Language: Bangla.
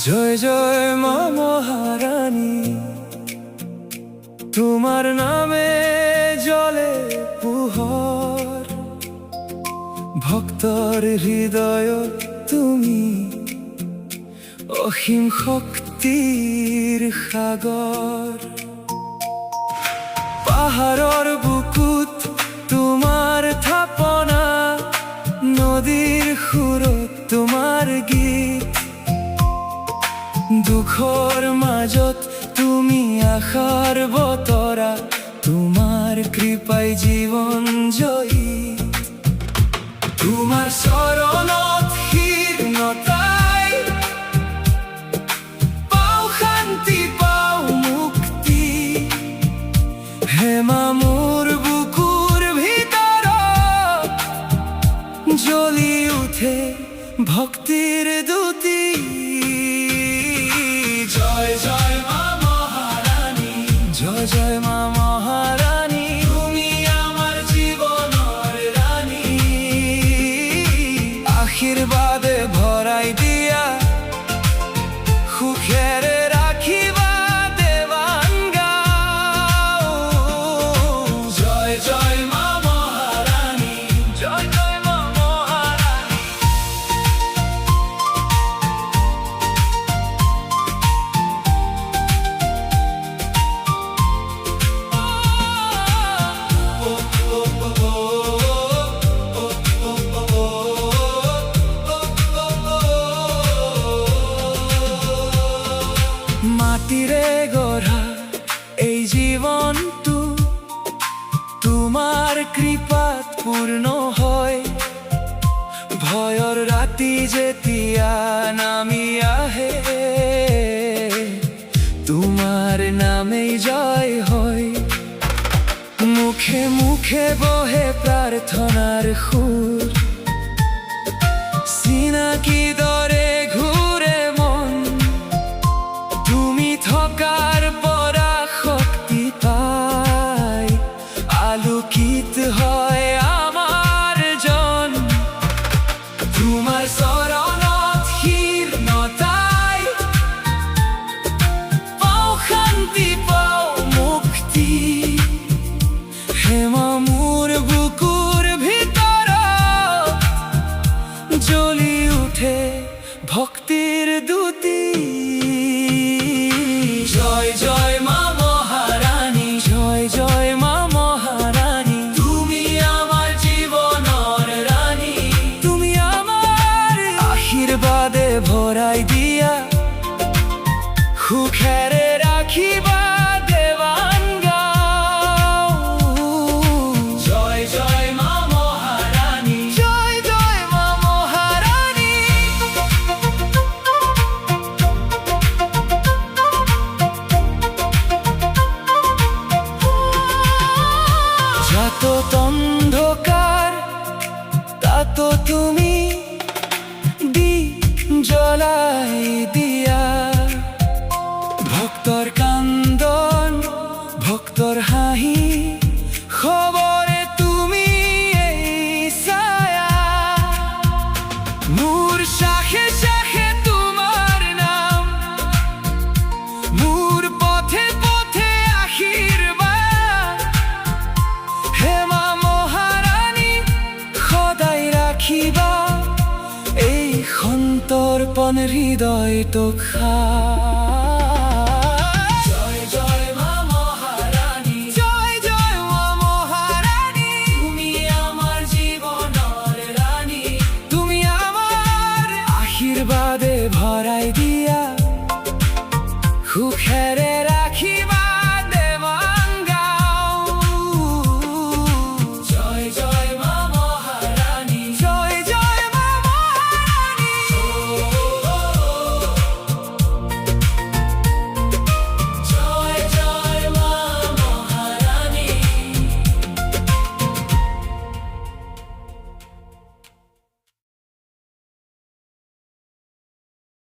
জয় জয় মা মহারানী, তোমার নামে জলে পুহর। ভক্তর হৃদয় তুমি অসীম শক্তির সাগর। পাহাৰৰ বুকুত তোমাৰ থাপনা, নদীৰ সুৰত তোমাৰ গীত। দুখৰ মাজত তুমি আশাৰ বতৰা, তোমাৰ কৃপাই জীৱন জয়ী। তোমাৰ চৰণত শীৰ্ণতাই পাওঁ শান্তি, পাওঁ মুক্তি। হে মা, মোৰ বুকুৰ ভিতৰত জ্বলি উঠে ভক্তিৰ দ্যুতি। জয় জয় মা মহারানী, জয় জয় মা মহারানী, তুমি আমার জীবনের রানী। আশীর্বাদে ভরাই দিয়া, সুখেৰে ৰাখিবা দেৱান গাঁও। জয় জয় মা মহারানী, জয় জয় মা মহারানী। মাটিৰে গঢ়া এই জীৱনটো তোমাৰ কৃপাত পূৰ্ণ হয়। ভয়ৰ ৰাতি যেতিয়া নামি আহে, তোমাৰ নামেই জয় হয়। মুখে মুখে বহে প্ৰাৰ্থনাৰ সুৰ, চিনাকি দৰে ঘূৰে মন। তুমি থকাৰ পৰা শক্তি পাই আলোকিত হয় আমাৰ জন। তোমাৰ চৰণত শীৰ্ণতাই পাওঁ শান্তি, পাওঁ মুক্তি। হে মা, মোৰ বুকুৰ ভিতৰত জ্বলি উঠে ভক্তিৰ দ্যুতি। জয় জয় মা মহারানী, জয় জয় মা মহারানী, তুমি আমার জীবনের রানী। তুমি আমার আশীর্বাদে ভরাই দিয়া, সুখেৰে ৰাখিবা দেৱান গাঁও। জয় জয় মা মহারানী, জয় জয় মা মহারানী। যত অন্ধকার তত তুমি দীপ জ্বলাই দিয়া। ভক্তৰ কান্দন, ভক্তৰ হাঁহি, খবৰে তুমি এই ছায়া। মোৰ শাখে শাখে তোমাৰ নাম, মোৰ পথে পথে আশীৰ্বাদ। হে মা মহারানী, সদায় ৰাখিবা এই সন্তৰ্পণ হৃদয়টোক সাৰ। জয় জয় মা মহারানী, জয় জয় মা মহারানী, তুমি আমার জীবনের রানী। তুমি আমার আশীৰ্বাদে ভৰাই দিয়া, সুখেৰে ৰাখিবা